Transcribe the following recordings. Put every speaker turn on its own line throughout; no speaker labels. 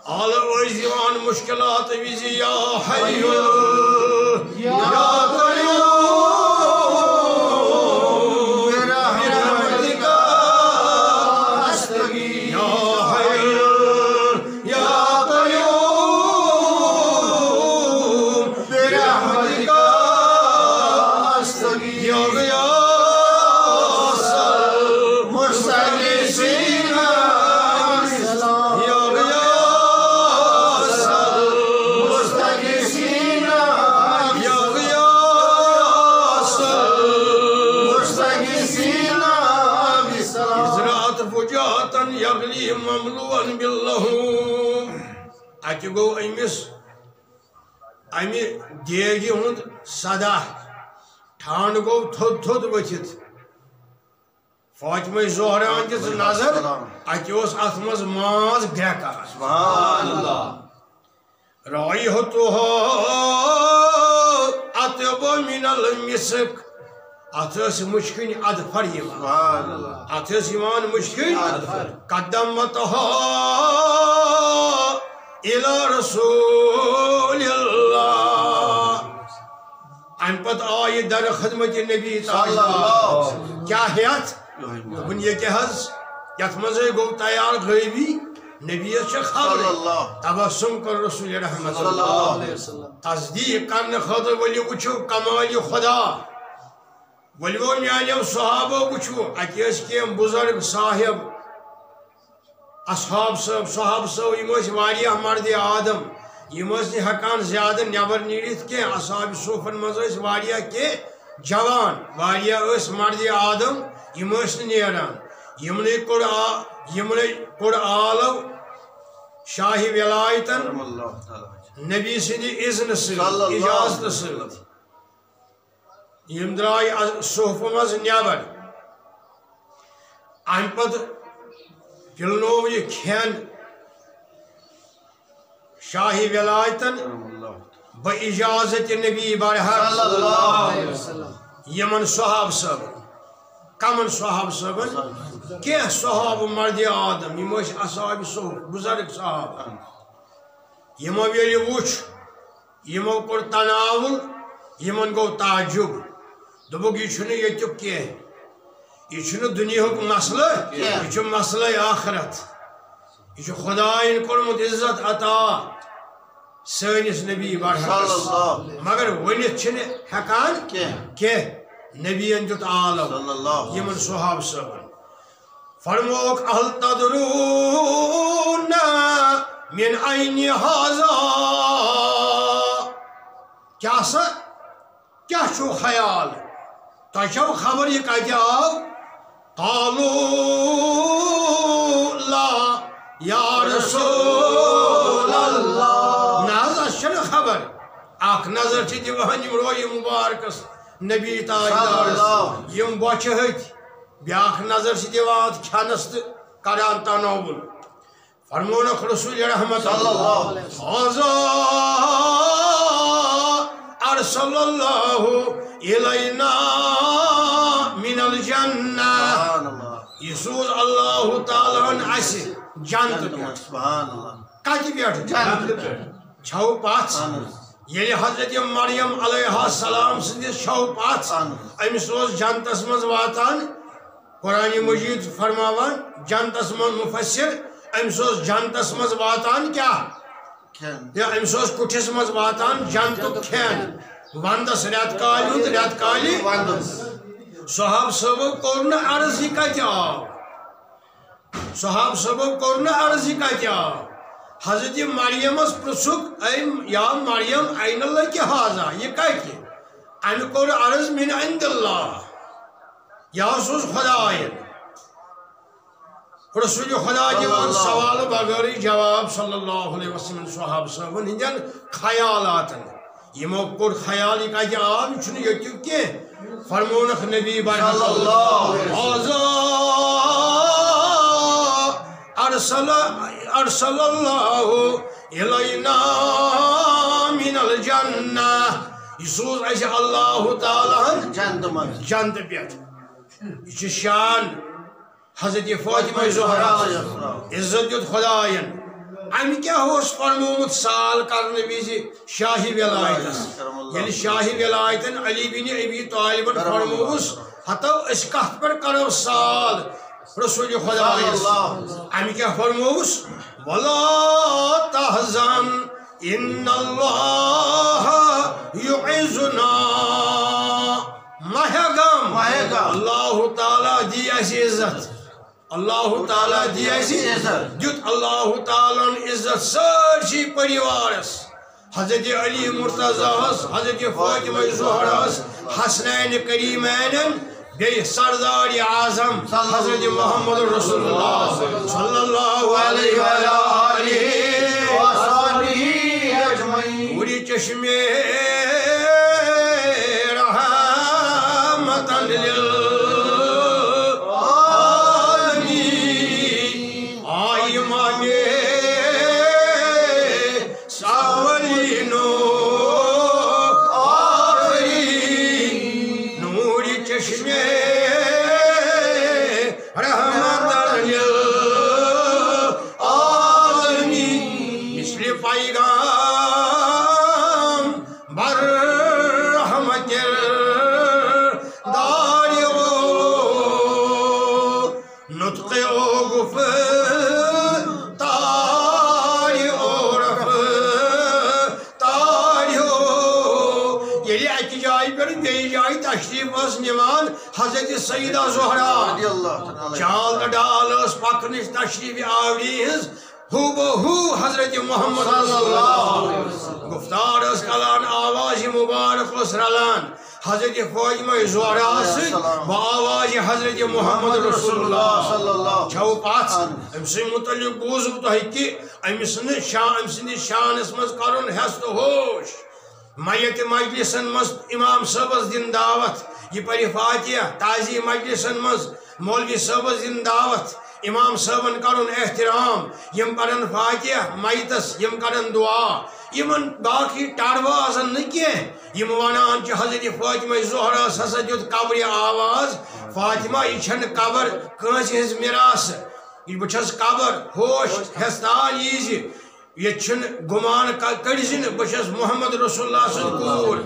آل وزیوان مشکلات ویزی یا حیو یا قیوم برحمتک استغیث یا حیو یا قیوم برحمتک استغیث یا غیاث المستغیثین یغلی مملوءاً باللہم اتہ گو امس امہ دیگہ ہند صدا ٹھانڈ گو تھود تھود ؤتھتھ فاطمہ زہرا دِژ نظر اتہ اوس اتھ منٛز ماز گرٛٮ۪کہٕ سبحان اللہ رائحتها اطیب من المسک اتھ ٲس مُشکِن اَدفر یِوان اتھ ٲس یِوان مُشکِن قدمتها الى رسول اللہ امہ پتہٕ آیہِ در خدمت نبی تعالیٰ کیا ہیتھ دوٚپُن یہِ کیٛاہ حظ یتھ منٛزے گوٚو تیار غٲبی نبیس چھِ خبرٕے تبسم کوٚر رسول رحمت تصدیق کرنہٕ خٲطرٕ ؤلِو وٕچھِو کمالہِ خدا ولو میانو صحابہ وچھو اتہ کینٛہہ بزرگ صاحب اصحاب صاحب صحاب صاحب یم واریاہ مرد آدم یم ہکان زیادہ نبر نیرتھ کینٛہہ اصحاب صوفن مز واریاہ کینٛہہ جوان واریاہ مرد آدم یم نیران یمنے کوٚر آلو شاہ ولایتن نبی سٕنٛدِ اذن سۭتۍ اجازت سۭتۍ یم درائے صحف مز نبر ام پتہ پلنو یہ کھین شاہی ولایتن با اجازت نبی برحق یمن صحاب صاحب کمن صحاب صاحب کیا صحاب مرد آدم یم اصحاب صحف بزرگ صحاب یمو ییٚلہِ وُچھ یمو کوٚر تناول یمن گو تعجب دوٚپُکھ یہِ چھُنہٕ ییٚتیُک کینٛہہ یہِ چھُنہٕ دُنیاہُک مسلہٕ یہِ چھُ مسلہٕ آخرت یہِ چھُ خۄدایَن کوٚرمُت عزت عطا سٲنِس نبی برحقس مگر ؤنِتھ چھِنہٕ ہٮ۪کان کینٛہہ نبیَن دیُت عالم یِمن صحاب صٲبن فرموکھ ہل تدروٗنَ مِن عَینِ ہذا کیٛاہ سا کیا چھو خیال تۄہہِ چھو خبر یہ کتہِ آو قالوا لا یا رسول اللہ نہ حظ اَسہِ چھنہٕ خبر اکھ نظر چھِ دِوان یِم رویہِ مُبارکس نبی تاجدارس یم بۄچھِ ہتھۍ بیٛاکھ نظر چھِ دِوان اتھ کھٮ۪نس تہٕ کران تناول فرمونکھ رسول رحمت هذا ارسل اللہ الینا من الجنہ یہ سوز اللہ تعالیٰ اسہِ جنت پٮ۪ٹھ کتہِ پٮ۪ٹھ چھو پژھ ییٚلہِ حضرت مریم علیہ السلام سٕنٛدِس چھو پژھ أمِس اوس جنتس منٛز واتان قرآن مجید فرماوان جنتس منٛز مفسر أمِس اوس جنتس منٛز واتان کیٛاہ أمِس اوس کُٹھِس منٛز واتان جنتُک کھٮ۪ن وندس رٮ۪تہٕ کالہِ ہُنٛد رٮ۪تہٕ کالہِ صحاب صٲبو کوٚر نہٕ عرض یہِ کتہِ آو صحاب صٲبو کوٚر نہٕ عرض یہِ کتہِ آو حضرت مریمس پرٛژھُکھ یا مریم اَینَ لَکہِ ہازا یہِ کتہِ اَمہِ کوٚر عرض مِن عند اللہ یہِ حظ اوس خۄدایَن رسول خدا دِوان سوال بغٲرٕے جواب صلی اللہ علیہ وسلم صحاب صٲبن ہٕنٛدٮ۪ن خیالاتن یمو کوٚر خیال یہِ کتہِ آو یہِ چھُنہٕ ییٚتیُک کینٛہہ فرمونکھ نبی برحق هذا ارسل اللہ الینا من الجنہ یہ سوز اسہِ اللہ تعالیٰ جنت پٮ۪ٹھ یہ چھُ شان حضرت فاطمہ زہرا عزت دیُت خۄدایَن ام کیا فرمومت سال کرنے وز شاہی ولایتس یل شاہی ولایتن علی بن ابی طالبن فرموس ہتو اس کت پر کرو سال رسول خدا ام کیا فرموس ولا تحزن ان اللہ یعزنا مہگم اللہ تعالی دی اسی عزت اللہ تعالی دی اسی دیت اللہ تعالی عزت سرسی پریوارس حضرت علی مرتضی حضرت فاطمہ زہرا حسنین کریمین بی سردار اعظم حضرت محمد رسول اللہ صلی اللہ علیہ وآلہ وصحبہ اجمعین پوری چشمے رحمت للعالمین آئی مانگے ساولینو آخری نوری چشمے رحمت للعالمین مثل پیغام بر رحمت داری نطق او گفتاری او رفتاری یلی اکی جائی پر بیئی جائی تشریف اس نمان حضرت سیدہ زہرا چال ڈال اس پکنش تشریف آوریز ہو بہو حضرت محمد صلی اللہ گفتار اس کلان آواز مبارک اس رلان حضرت فاطمہ زہرا سے با آواز حضرت محمد رسول اللہ چھو پاس ام سے متعلق بوزب تو ہے کہ ام سن شان اس مز کرن ہست ہوش میت مجلسن مز امام صاحب دن دعوت یہ پری فاتحہ تازی مجلسن مز مولوی صاحب دن دعوت امام صاحبن کرن احترام یم کرن فاتحہ میتس یم کرن دعا یمن باقی ٹاڑوازن نکیے یم وانان چھ حضرت فاطمہ زہرا ہسا دیت قبر آواز فاطمہ یہ چھن قبر کانس ہز میراث یہ بچھس قبر ہوش ہستان یز یہ چھن گمان کرزن بچھس محمد رسول اللہ سن کور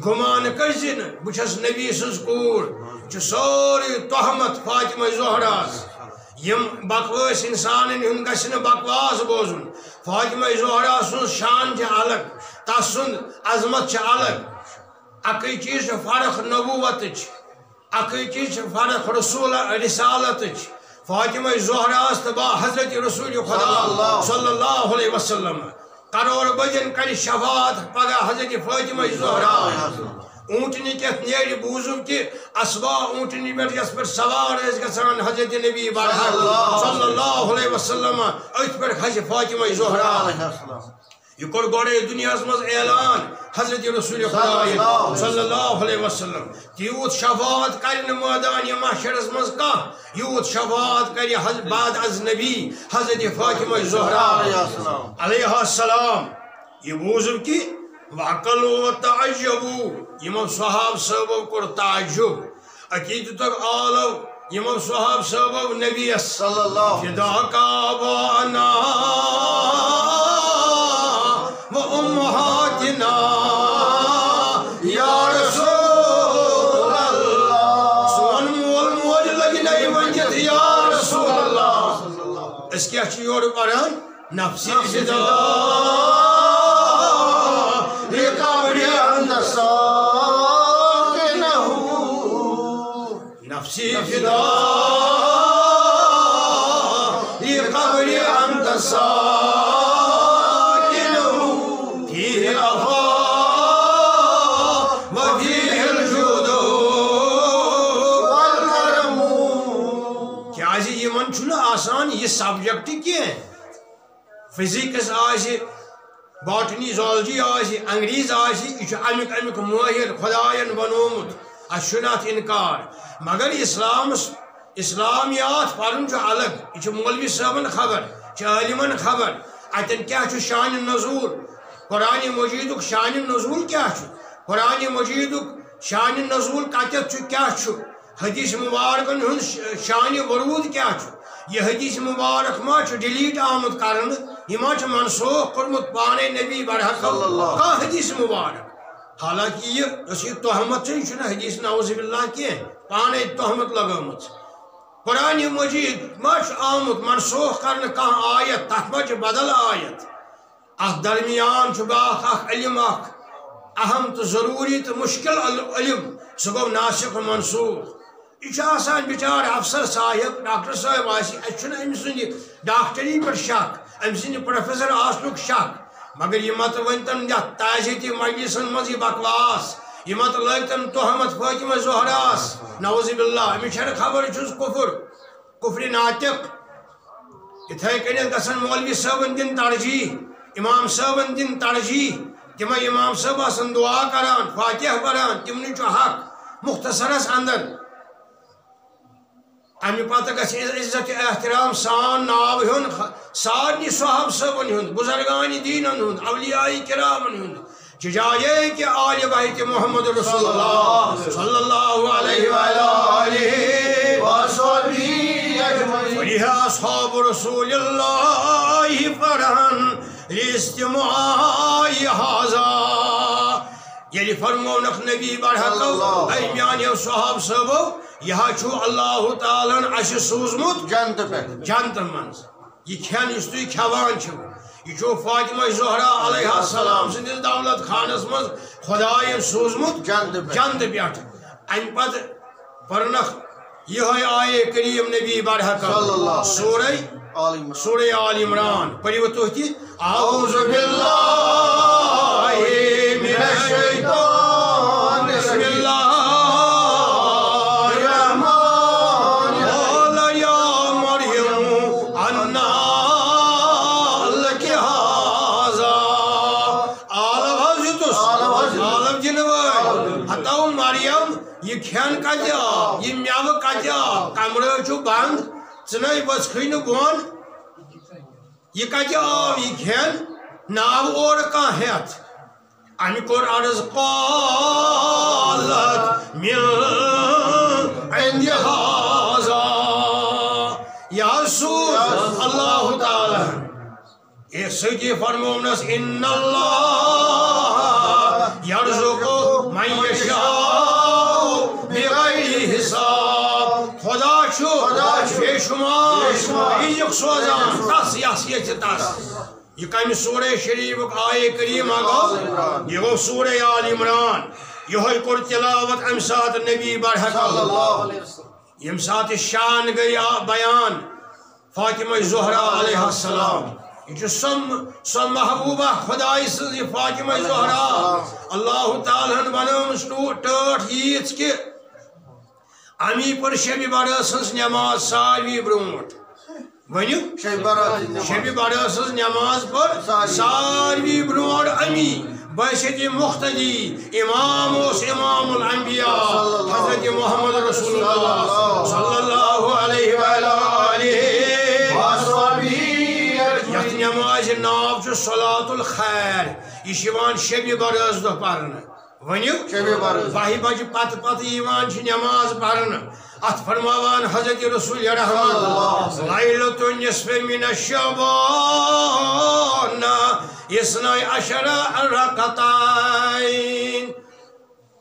گمان کرزن بچھس نبی سن کور چھ سوری تہمت فاطمہ زہرا یم بکواس انسان ہن گژھِ بکواس بوزن فاطمہ زہرا سن شان چھ الگ تس سن عظمت چھ الگ اکی چیز فرق نبوت اکی چیز فرق رسول رسالت فاطمہ زہرا با حضرت رسول خدا صلی اللہ علیہ وسلم کرور بجن کر شفاعت پگہ حضرت فاطمہ زہرا اونٹنی کت نیری بوزم کہ اسبا اونٹنی پر جس پر سوار اس گسان حضرت نبی برحق صلی اللہ علیہ وسلم ایت پر خج فاطمہ زہرا یہ کر گوڑے دنیا مز اعلان حضرت رسول خدا صلی اللہ علیہ وسلم یوت شفاعت کرن میدان محشر مز کا یوت شفاعت کر بعد از نبی حضرت فاطمہ زہرا علیہ السلام یہ بوزم کہ وعقلوا وتعجبوا یمو صحاب صحابو کر تعجب عقید تک آلو یمو صحاب صحابو نبی صلی اللہ فداک آبانا و امہاتنا یا رسول اللہ سون مول موج لگی نہیں ونجت یا رسول اللہ اس کیا چیور پران نفسی فدا نفسی فدا لقبر انت ساکنہ فیہ العفا وفیہ الجود والکرم کیا یہ من چھنا آسان یہ سبجیکٹ کیا ہے فزکس آسی باٹنی زالجی آسی انگریز آسی یہ امیک ماہر خدایان بنومت اشنات انکار مگر اسلامیات پرن الگ یہ مولوی صاحبن خبر عالمن خبر اتن کیا شان نزول قرآن مجید شان نزول کیا قرآن مجید شان نزول کتت کیا حدیث مبارکن ہند شان ورود کیا یہ حدیث مبارک ما ڈیلیٹ آمد کرن یہ ما منسوخ کرمت پانے نبی برحق کا حدیث مبارک حالانکہ یہ تہمت یہ حدیث نعوذ باللہ کی پانے تہمت لگامت قرآن مجید ما آمد منسوخ کرن کان آیت تک ما بدل آیت اخ درمیان باخ اخ علم اخ اہم تو ضروری تو مشکل علم سہ گو ناسخ و منسوخ یہ آسان بچار افسر صاحب ڈاکٹر صاحب آسی ام سند ڈاکٹری پر شک ام سند پروفیسر آسنک شک مگر یہ مت ونتن تعزیتی مجلسن مز یہ بکواس یہ مت لگتن تہمت فاطمہ زہراس نعوذ باللہ امس خبر کفر کفر ناطق اتھے کن گھن مولوی صاحبن دن ترجیح امام صاحبن دن ترجیح تم امام صاحب آسن دعا کران فاتحہ پران تمن حق مختصرس اندر امی پتہ گژھِ عزت احترام سان ناو ہن سارنی صحاب صاحبن ہند بزرگان دینن ہند اولیاء کرامن ہند چجائے کہ آل بیت محمد رسول اللہ صلی اللہ علیہ وآلہ وصحبہ اجمعین اصحاب رسول اللہ فرحن لاستماع هذا یعنی فرمونک نبی برحق اے میانیو صحاب صحبو یہ چھو اللہ تعالیٰ اس سوزمت جنت منز یہ کھین اس تھی کھوان چھو یہ چھو فاطمہ زہرا علیہ السلام سندس دولت خانس مز خدایان سوزمت جنت بیٹھ ان پت پرنخ یہ آئے کریم نبی برحق سورہ آل عمران پڑھو تو اعوذ باللہ من الشیطان بسم اللہ الرحمن قال یا مریم انا لک ھذا عالم جنوائے ہتاؤ مریم یہ کھین کتہ آو یہ میو کتہ آو کمرہ چھو بند ژنائی بس کھین بون یہ کتہ آو یہ کھین ناو اور کان ہیت امی کور عرض قالت من عند هذا یا رسول اللہ تعالی یہ سجی فرمونس ان اللہ یرزق من یشاء بغیر حساب خدا چھو بے شمار رزق سوزان تس یس یہ تس یہ کم سورہ شریف آئے کریم گو یہ گو سورہ آل عمران یہ کور تلاوت ام سات نبی برحق یم سات شان گئی بیان فاطمہ زہرا علیہ السلام یہ سم محبوبہ خدای سز فاطمہ زہرا اللہ تعالیٰ بنومس ٹاٹھ ییژ کہ امی پر شب برس ہز نماز ساروی برونٹ ونیو شب برس ہز نماز پر ساروی برونٹ امی بحثیت مختدی امام امام الانبیاء حضرت محمد رسول اللہ صلی اللہ علیہ وآلہ یت نماز ناو چھ صلاۃ الخیر یہ شیوان شب برس دہ پرن ونیو باہی بج پت پت ایوان چھ نماز پرن ات فرماوان حضرت رسول رحمت لیلۃ النصف من الشعبان اثنی عشر رکعتین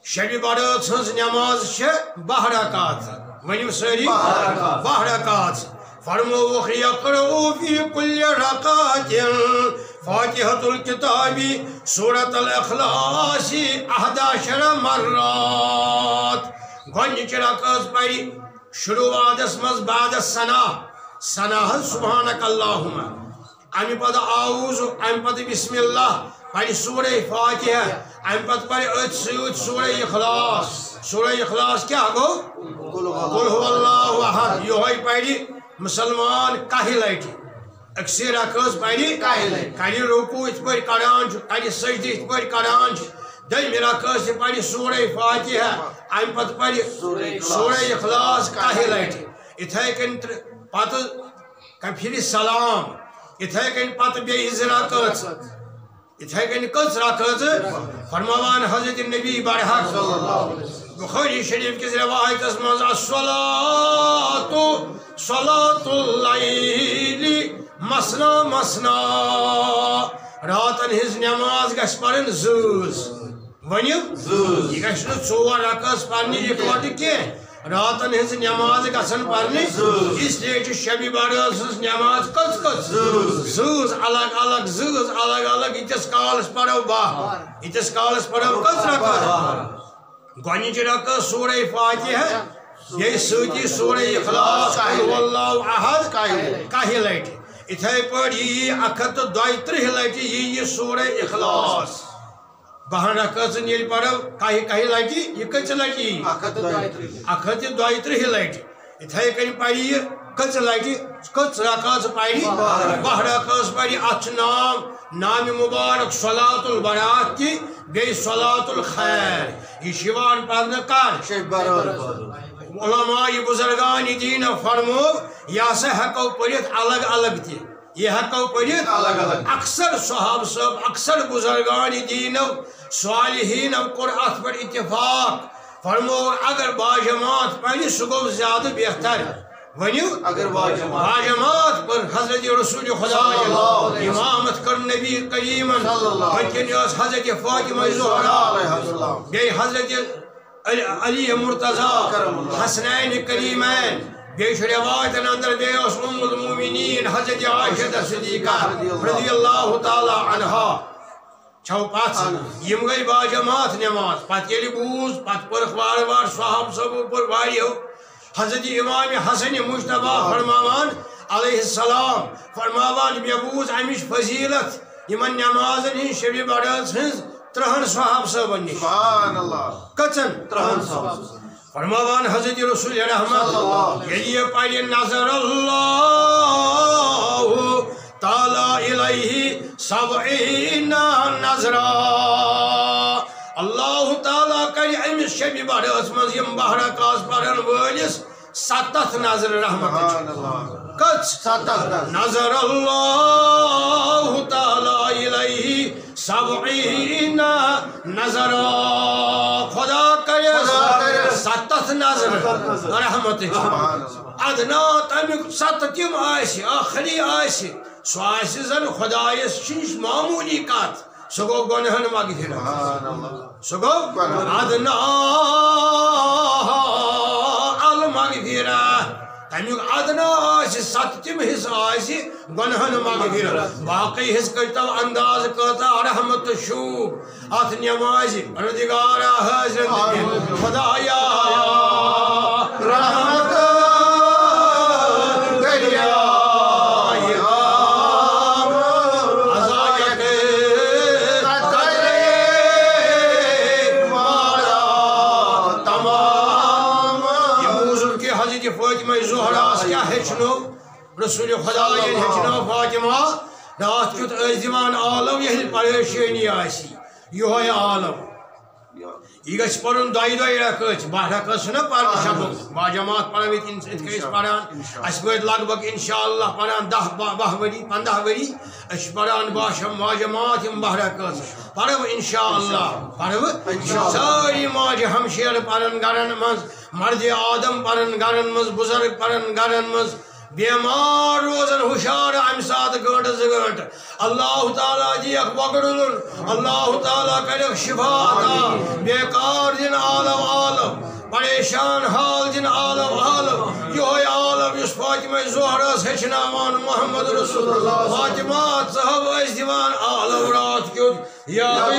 شب برات ہنز نماز چھ 12 رکعت ونیو ساری 12 رکعت فرموک یقرؤ فی کل رکعت فاتحة الكتاب سورة الاخلاص 11 مرات گۄڈنِچ رکعت پری شروعات مز بعد ثنا سبحانک اللہم امی پتہ اعوذ امی پتہ بسم اللہ پری سورہ فاتحہ امی پتہ پری ات سیوت سورہ اخلاص کیا گو قل هو اللہ احد یہ پری مسلمان کاہی لٹی اکثر رکعت پری کری رکوع ات پری کران کری سجدہ ات پری کران دم رکعت پری سورہ فاتحہ ام پتہ پری سورہ اخلاص کاہی لٹی اتھے کن پتہ پھر سلام اتھے کن پتہ بیٚیہِ 2 رکعت اتھے کن کٔژ رکعت فرماوان حضرت نبی برحق بخاری شریف کس روایتس مز الصلاۃ Salatul layli masna masna. Ratan his namaz gash paran zuz. Vanyu? Zuz. Ye gash nu 4 rakas parni ikoti ke. Ratan his namaz gasan parni zuz. İsliye ki şebi barasız namaz kaç. Zuz alag alag zuz alag alag itis kalis parav bah. İtis kalis parav kaç rakas. Gonici rakas Sure-i Fatiha. Ye Suti Sure-i İkhlas. Kul Vallahu ahad. Kahi lati. İthay par ye 132 lati ye Sure-i İkhlas. Bahan rakasın yel parav kahi lati ye kaç lati? 132 lati. İthay kani pari ye kaç lati? Kaç rakas pari? Bah rakas pari atnam nami mübarek salatul barat ki bey salatul khair. Ye şivan padne kar. Ulama-i buzargan-i din farmo yasa haqo parit alag alag thi. Ye haqo parit aksar sahab sab aksar buzargan-i din salihin Qur'an par ittifaq farmo agar bajamaat pani sugo zyada behtar. Vanyu agar bajamaat par Hazrat Rasul Khuda imamat kar Nabi Kareeman bakiyas Hazrat Fatima Zuhra bey Hazrat Ali Murtaza Hasnain Kareeman beş rivayetin andar beyos Ummul Muminin Hazreti Aişe Siddiqa radıyallahu taala anha çavpat yim gay bajamaat namaz pat yeli buz pat par var sahab sab par variyo Hazreti İmam Hasan Mujtaba farmavan aleyhisselam farmavan mebuz amiş fazilet iman namazın hin şebi barasınız Trahan sahab sahaban niş. Subhanallah. Kaçın? Trahan sahab. Farmavan Hazreti Resul Rahmet. Yeliye payli nazarallahu ta'ala ileyhi sab'ina nazra. Allahu Teala kari emis şebi bari asmaz yim bahra kas paran völis sattat nazar rahmet. Kaç? Sattat nazarallahu ta'ala ileyhi sab'ina nazara. Khuda kare sattat nazar rahmet. Adna tamik sattatim aysi akhiri aysi. So aysi zan Khudayes çinş mamuli kat. Sogo gonahan magithira. Sogo adna al magithira. Tamik adna aysi sattatim his aysi gonahan magithira. Baqi his karta andaz karta rahmet shub. At namazi Parvardigara Hazrat Khudaya rahmet kariya azayat qadre mara tamam. Ye buzurg ki Hazreti Fatima Zuhra kya hechno Resul Khudaya hechno Fatima raat kut özdivan alam yehl pareshani aysi. Yuhay alam. İgaç parun dayı rakıç. Bahrakasına parın şabuk. Bajamaat paramit itkayız paran. Asgöd lagbak inşallah paran 10 veri 15 veri. Aş paran başam bajamaatim bahrakas. Param inşallah. Param sari maji hamşehir paran garanımız. Mardi adam paran garanımız. Buzarık paran garanımız. Bemar rozan huşar amsad gönte zgönte. Allahu Teala diyak bakırılır. Allahu Teala kalak şifa ata. Bekar din alam. Pareşan hal din alam. Yoy alam yüz Fatima Zuhra seçinaman Muhammed Resulullah. Fatima sahab ezdivan alam rahat gör. Ya